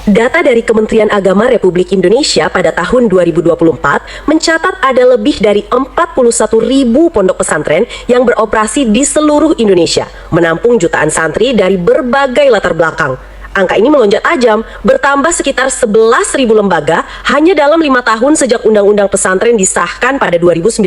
Data dari Kementerian Agama Republik Indonesia pada tahun 2024 mencatat ada lebih dari 41.000 pondok pesantren yang beroperasi di seluruh Indonesia, menampung jutaan santri dari berbagai latar belakang. Angka ini melonjak tajam, bertambah sekitar 11.000 lembaga hanya dalam 5 tahun sejak Undang-Undang Pesantren disahkan pada 2019.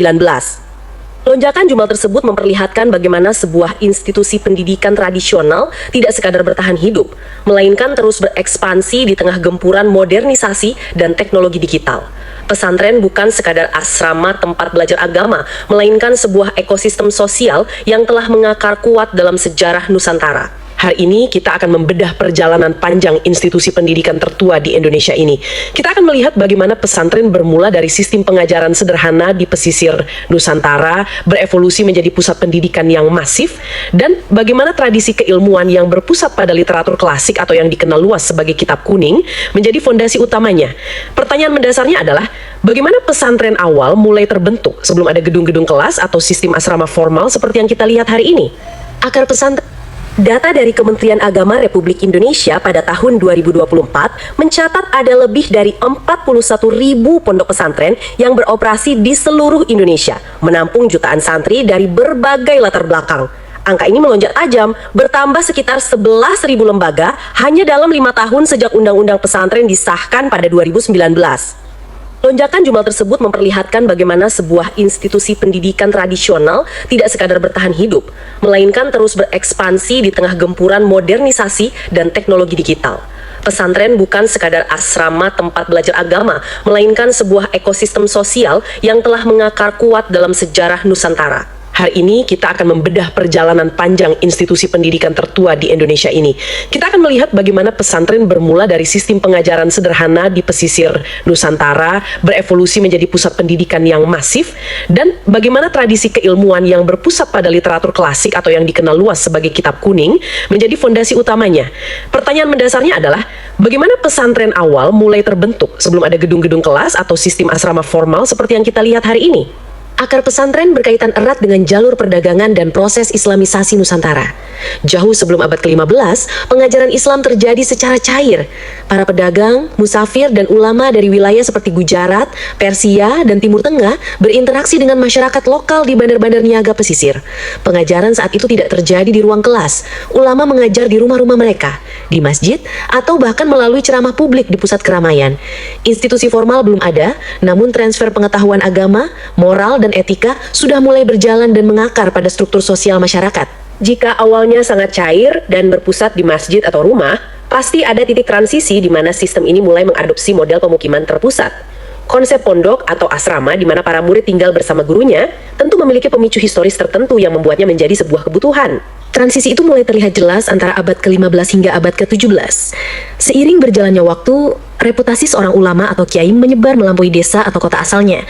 Lonjakan jumlah tersebut memperlihatkan bagaimana sebuah institusi pendidikan tradisional tidak sekadar bertahan hidup, melainkan terus berekspansi di tengah gempuran modernisasi dan teknologi digital. Pesantren bukan sekadar asrama tempat belajar agama, melainkan sebuah ekosistem sosial yang telah mengakar kuat dalam sejarah Nusantara. Hari ini kita akan membedah perjalanan panjang institusi pendidikan tertua di Indonesia ini. Kita akan melihat bagaimana pesantren bermula dari sistem pengajaran sederhana di pesisir Nusantara, berevolusi menjadi pusat pendidikan yang masif, dan bagaimana tradisi keilmuan yang berpusat pada literatur klasik atau yang dikenal luas sebagai kitab kuning menjadi fondasi utamanya. Pertanyaan mendasarnya adalah, bagaimana pesantren awal mulai terbentuk sebelum ada gedung-gedung kelas atau sistem asrama formal seperti yang kita lihat hari ini? Akar pesantren. Data dari Kementerian Agama Republik Indonesia pada tahun 2024 mencatat ada lebih dari 41.000 pondok pesantren yang beroperasi di seluruh Indonesia, menampung jutaan santri dari berbagai latar belakang. Angka ini melonjak tajam, bertambah sekitar 11.000 lembaga hanya dalam 5 tahun sejak Undang-Undang Pesantren disahkan pada 2019. Lonjakan jumlah tersebut memperlihatkan bagaimana sebuah institusi pendidikan tradisional tidak sekadar bertahan hidup, melainkan terus berekspansi di tengah gempuran modernisasi dan teknologi digital. Pesantren bukan sekadar asrama tempat belajar agama, melainkan sebuah ekosistem sosial yang telah mengakar kuat dalam sejarah Nusantara. Hari ini kita akan membedah perjalanan panjang institusi pendidikan tertua di Indonesia ini. Kita akan melihat bagaimana pesantren bermula dari sistem pengajaran sederhana di pesisir Nusantara, berevolusi menjadi pusat pendidikan yang masif, dan bagaimana tradisi keilmuan yang berpusat pada literatur klasik atau yang dikenal luas sebagai kitab kuning menjadi fondasi utamanya. Pertanyaan mendasarnya adalah, bagaimana pesantren awal mulai terbentuk sebelum ada gedung-gedung kelas atau sistem asrama formal seperti yang kita lihat hari ini? Akar pesantren berkaitan erat dengan jalur perdagangan dan proses Islamisasi Nusantara. Jauh sebelum abad ke-15, pengajaran Islam terjadi secara cair. Para pedagang, musafir, dan ulama dari wilayah seperti Gujarat, Persia, dan Timur Tengah berinteraksi dengan masyarakat lokal di bandar-bandar niaga pesisir. Pengajaran saat itu tidak terjadi di ruang kelas. Ulama mengajar di rumah-rumah mereka, di masjid, atau bahkan melalui ceramah publik di pusat keramaian. Institusi formal belum ada, namun transfer pengetahuan agama, moral, dan etika sudah mulai berjalan dan mengakar pada struktur sosial masyarakat. Jika awalnya sangat cair dan berpusat di masjid atau rumah, pasti ada titik transisi di mana sistem ini mulai mengadopsi model pemukiman terpusat. Konsep pondok atau asrama di mana para murid tinggal bersama gurunya tentu memiliki pemicu historis tertentu yang membuatnya menjadi sebuah kebutuhan. Transisi itu mulai terlihat jelas antara abad ke-15 hingga abad ke-17. Seiring berjalannya waktu, reputasi seorang ulama atau kiai menyebar melampaui desa atau kota asalnya.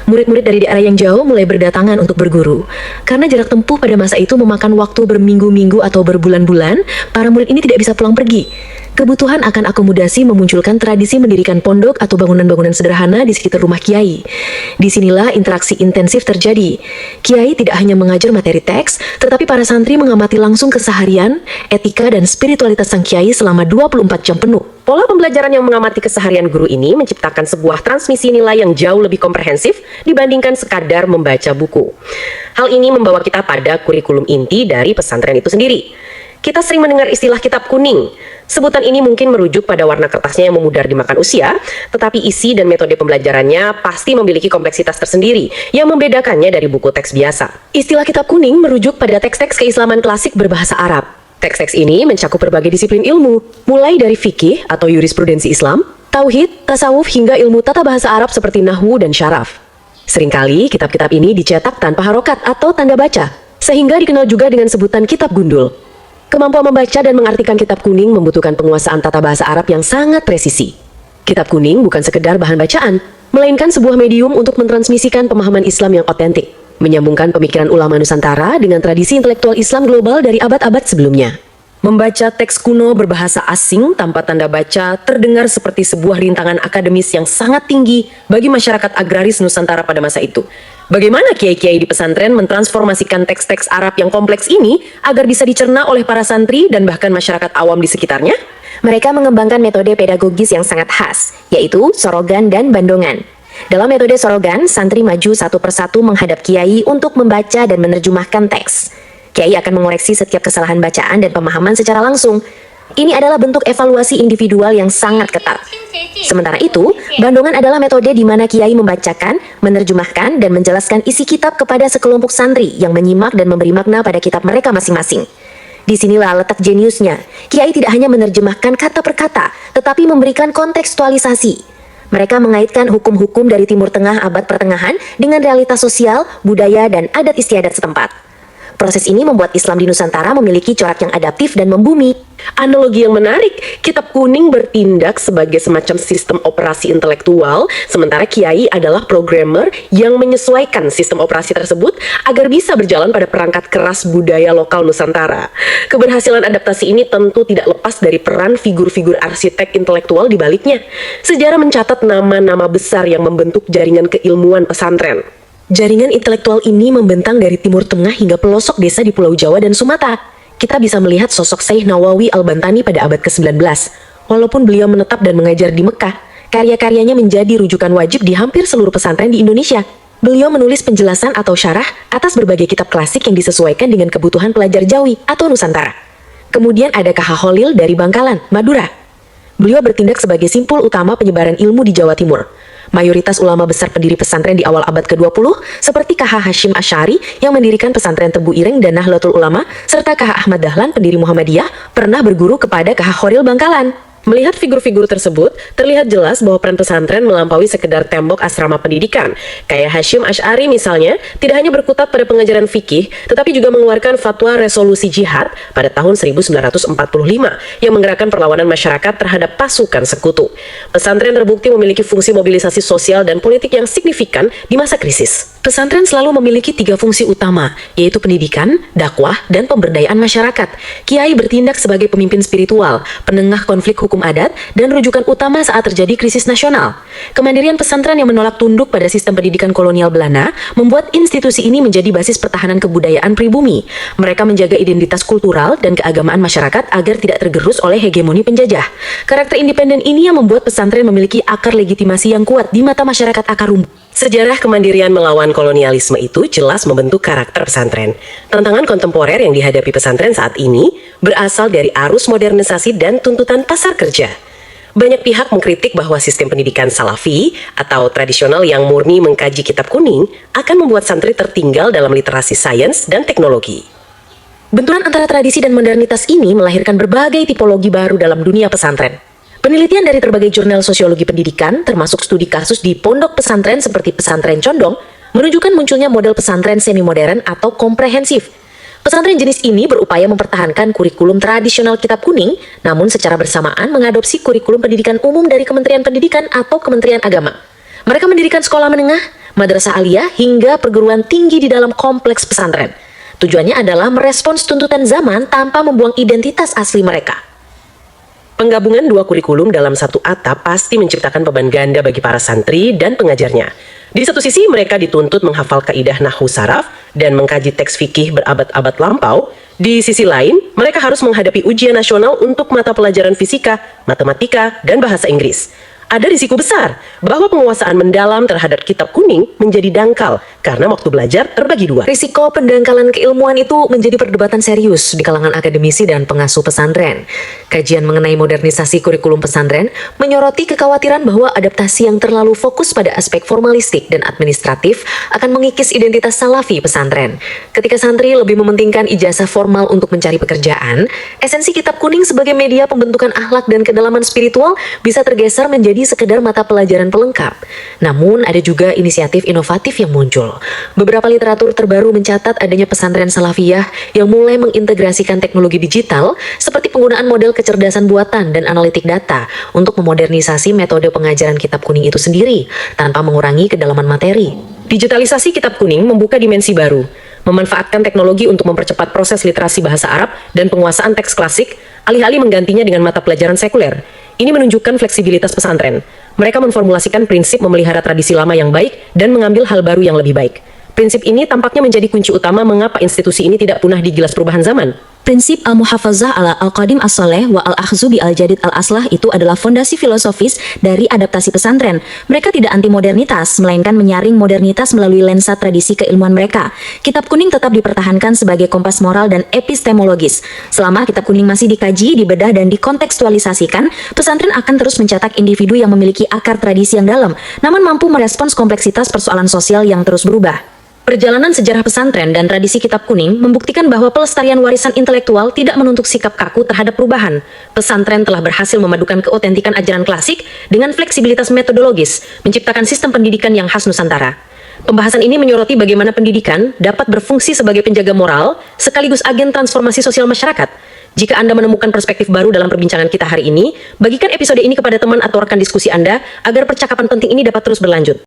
Murid-murid dari daerah yang jauh mulai berdatangan untuk berguru. Karena jarak tempuh pada masa itu memakan waktu berminggu-minggu atau berbulan-bulan, para murid ini tidak bisa pulang pergi. Kebutuhan akan akomodasi memunculkan tradisi mendirikan pondok atau bangunan-bangunan sederhana di sekitar rumah kiai. Disinilah interaksi intensif terjadi. Kiai tidak hanya mengajar materi teks, tetapi para santri mengamati langsung keseharian, etika, dan spiritualitas sang kiai selama 24 jam penuh. Pola pembelajaran yang mengamati keseharian guru ini menciptakan sebuah transmisi nilai yang jauh lebih komprehensif dibandingkan sekadar membaca buku. Hal ini membawa kita pada kurikulum inti dari pesantren itu sendiri. Kita sering mendengar istilah kitab kuning. Sebutan ini mungkin merujuk pada warna kertasnya yang memudar dimakan usia, tetapi isi dan metode pembelajarannya pasti memiliki kompleksitas tersendiri yang membedakannya dari buku teks biasa. Istilah kitab kuning merujuk pada teks-teks keislaman klasik berbahasa Arab. Teks-teks ini mencakup berbagai disiplin ilmu, mulai dari fikih atau jurisprudensi Islam, tauhid, tasawuf, hingga ilmu tata bahasa Arab seperti nahwu dan syaraf. Seringkali kitab-kitab ini dicetak tanpa harokat atau tanda baca, sehingga dikenal juga dengan sebutan kitab gundul. Kemampuan membaca dan mengartikan kitab kuning membutuhkan penguasaan tata bahasa Arab yang sangat presisi. Kitab kuning bukan sekedar bahan bacaan, melainkan sebuah medium untuk mentransmisikan pemahaman Islam yang otentik, menyambungkan pemikiran ulama Nusantara dengan tradisi intelektual Islam global dari abad-abad sebelumnya. Membaca teks kuno berbahasa asing tanpa tanda baca terdengar seperti sebuah rintangan akademis yang sangat tinggi bagi masyarakat agraris Nusantara pada masa itu. Bagaimana kiai-kiai di pesantren mentransformasikan teks-teks Arab yang kompleks ini agar bisa dicerna oleh para santri dan bahkan masyarakat awam di sekitarnya? Mereka mengembangkan metode pedagogis yang sangat khas, yaitu sorogan dan bandongan. Dalam metode sorogan, santri maju satu persatu menghadap kiai untuk membaca dan menerjemahkan teks. Kiai akan mengoreksi setiap kesalahan bacaan dan pemahaman secara langsung. Ini adalah bentuk evaluasi individual yang sangat ketat. Sementara itu, bandongan adalah metode di mana kiai membacakan, menerjemahkan, dan menjelaskan isi kitab kepada sekelompok santri yang menyimak dan memberi makna pada kitab mereka masing-masing. Disinilah letak jeniusnya. Kiai tidak hanya menerjemahkan kata per kata, tetapi memberikan kontekstualisasi. Mereka mengaitkan hukum-hukum dari Timur Tengah abad pertengahan dengan realitas sosial, budaya, dan adat istiadat setempat. Proses ini membuat Islam di Nusantara memiliki corak yang adaptif dan membumi. Analogi yang menarik, Kitab Kuning bertindak sebagai semacam sistem operasi intelektual, sementara Kiai adalah programmer yang menyesuaikan sistem operasi tersebut agar bisa berjalan pada perangkat keras budaya lokal Nusantara. Keberhasilan adaptasi ini tentu tidak lepas dari peran figur-figur arsitek intelektual di baliknya. Sejarah mencatat nama-nama besar yang membentuk jaringan keilmuan pesantren. Jaringan intelektual ini membentang dari Timur Tengah hingga pelosok desa di Pulau Jawa dan Sumatera. Kita bisa melihat sosok Syekh Nawawi Al-Bantani pada abad ke-19. Walaupun beliau menetap dan mengajar di Mekah, karya-karyanya menjadi rujukan wajib di hampir seluruh pesantren di Indonesia. Beliau menulis penjelasan atau syarah atas berbagai kitab klasik yang disesuaikan dengan kebutuhan pelajar Jawi atau Nusantara. Kemudian ada K.H. Kholil dari Bangkalan, Madura. Beliau bertindak sebagai simpul utama penyebaran ilmu di Jawa Timur. Mayoritas ulama besar pendiri pesantren di awal abad ke-20, seperti K.H. Hashim Asy'ari yang mendirikan pesantren Tebu Ireng dan Nahdlatul Ulama, serta K.H. Ahmad Dahlan pendiri Muhammadiyah, pernah berguru kepada K.H. Kholil Bangkalan. Melihat figur-figur tersebut, terlihat jelas bahwa peran pesantren melampaui sekedar tembok asrama pendidikan. Kayak Hashim Asy'ari misalnya, tidak hanya berkutat pada pengajaran fikih, tetapi juga mengeluarkan fatwa resolusi jihad pada tahun 1945 yang menggerakkan perlawanan masyarakat terhadap pasukan sekutu. Pesantren terbukti memiliki fungsi mobilisasi sosial dan politik yang signifikan di masa krisis. Pesantren selalu memiliki 3 fungsi utama, yaitu pendidikan, dakwah, dan pemberdayaan masyarakat. Kiai bertindak sebagai pemimpin spiritual, penengah konflik hukum adat, dan rujukan utama saat terjadi krisis nasional. Kemandirian pesantren yang menolak tunduk pada sistem pendidikan kolonial Belanda membuat institusi ini menjadi basis pertahanan kebudayaan pribumi. Mereka menjaga identitas kultural dan keagamaan masyarakat agar tidak tergerus oleh hegemoni penjajah. Karakter independen ini yang membuat pesantren memiliki akar legitimasi yang kuat di mata masyarakat akar rumput. Sejarah kemandirian melawan kolonialisme itu jelas membentuk karakter pesantren. Tantangan kontemporer yang dihadapi pesantren saat ini berasal dari arus modernisasi dan tuntutan pasar kerja. Banyak pihak mengkritik bahwa sistem pendidikan salafi atau tradisional yang murni mengkaji kitab kuning akan membuat santri tertinggal dalam literasi sains dan teknologi. Benturan antara tradisi dan modernitas ini melahirkan berbagai tipologi baru dalam dunia pesantren. Penelitian dari berbagai jurnal sosiologi pendidikan, termasuk studi kasus di pondok pesantren seperti pesantren Condong, menunjukkan munculnya model pesantren semi-modern atau komprehensif. Pesantren jenis ini berupaya mempertahankan kurikulum tradisional kitab kuning, namun secara bersamaan mengadopsi kurikulum pendidikan umum dari Kementerian Pendidikan atau Kementerian Agama. Mereka mendirikan sekolah menengah, madrasah aliyah, hingga perguruan tinggi di dalam kompleks pesantren. Tujuannya adalah merespons tuntutan zaman tanpa membuang identitas asli mereka. Penggabungan 2 kurikulum dalam satu atap pasti menciptakan beban ganda bagi para santri dan pengajarnya. Di satu sisi mereka dituntut menghafal kaidah nahwu saraf dan mengkaji teks fikih berabad-abad lampau. Di sisi lain, mereka harus menghadapi ujian nasional untuk mata pelajaran fisika, matematika, dan bahasa Inggris. Ada risiko besar bahwa penguasaan mendalam terhadap kitab kuning menjadi dangkal karena waktu belajar terbagi 2. Risiko pendangkalan keilmuan itu menjadi perdebatan serius di kalangan akademisi dan pengasuh pesantren. Kajian mengenai modernisasi kurikulum pesantren menyoroti kekhawatiran bahwa adaptasi yang terlalu fokus pada aspek formalistik dan administratif akan mengikis identitas salafi pesantren. Ketika santri lebih mementingkan ijazah formal untuk mencari pekerjaan, esensi kitab kuning sebagai media pembentukan akhlak dan kedalaman spiritual bisa tergeser menjadi sekedar mata pelajaran pelengkap. Namun ada juga inisiatif inovatif yang muncul. Beberapa literatur terbaru mencatat adanya pesantren salafiyah yang mulai mengintegrasikan teknologi digital seperti penggunaan model kecerdasan buatan dan analitik data untuk memodernisasi metode pengajaran kitab kuning itu sendiri tanpa mengurangi kedalaman materi. Digitalisasi kitab kuning membuka dimensi baru, memanfaatkan teknologi untuk mempercepat proses literasi bahasa Arab dan penguasaan teks klasik, alih-alih menggantinya dengan mata pelajaran sekuler. Ini menunjukkan fleksibilitas pesantren. Mereka memformulasikan prinsip memelihara tradisi lama yang baik dan mengambil hal baru yang lebih baik. Prinsip ini tampaknya menjadi kunci utama mengapa institusi ini tidak punah digilas perubahan zaman. Prinsip al-muhafazah ala al-qadim as-soleh wa al-akhzu bi al-jadid al-aslah itu adalah fondasi filosofis dari adaptasi pesantren. Mereka tidak anti modernitas, melainkan menyaring modernitas melalui lensa tradisi keilmuan mereka. Kitab Kuning tetap dipertahankan sebagai kompas moral dan epistemologis. Selama Kitab Kuning masih dikaji, dibedah, dan dikontekstualisasikan, pesantren akan terus mencetak individu yang memiliki akar tradisi yang dalam, namun mampu merespons kompleksitas persoalan sosial yang terus berubah. Perjalanan sejarah pesantren dan tradisi Kitab Kuning membuktikan bahwa pelestarian warisan intelektual tidak menuntut sikap kaku terhadap perubahan. Pesantren telah berhasil memadukan keotentikan ajaran klasik dengan fleksibilitas metodologis, menciptakan sistem pendidikan yang khas Nusantara. Pembahasan ini menyoroti bagaimana pendidikan dapat berfungsi sebagai penjaga moral sekaligus agen transformasi sosial masyarakat. Jika Anda menemukan perspektif baru dalam perbincangan kita hari ini, bagikan episode ini kepada teman atau rekan diskusi Anda agar percakapan penting ini dapat terus berlanjut.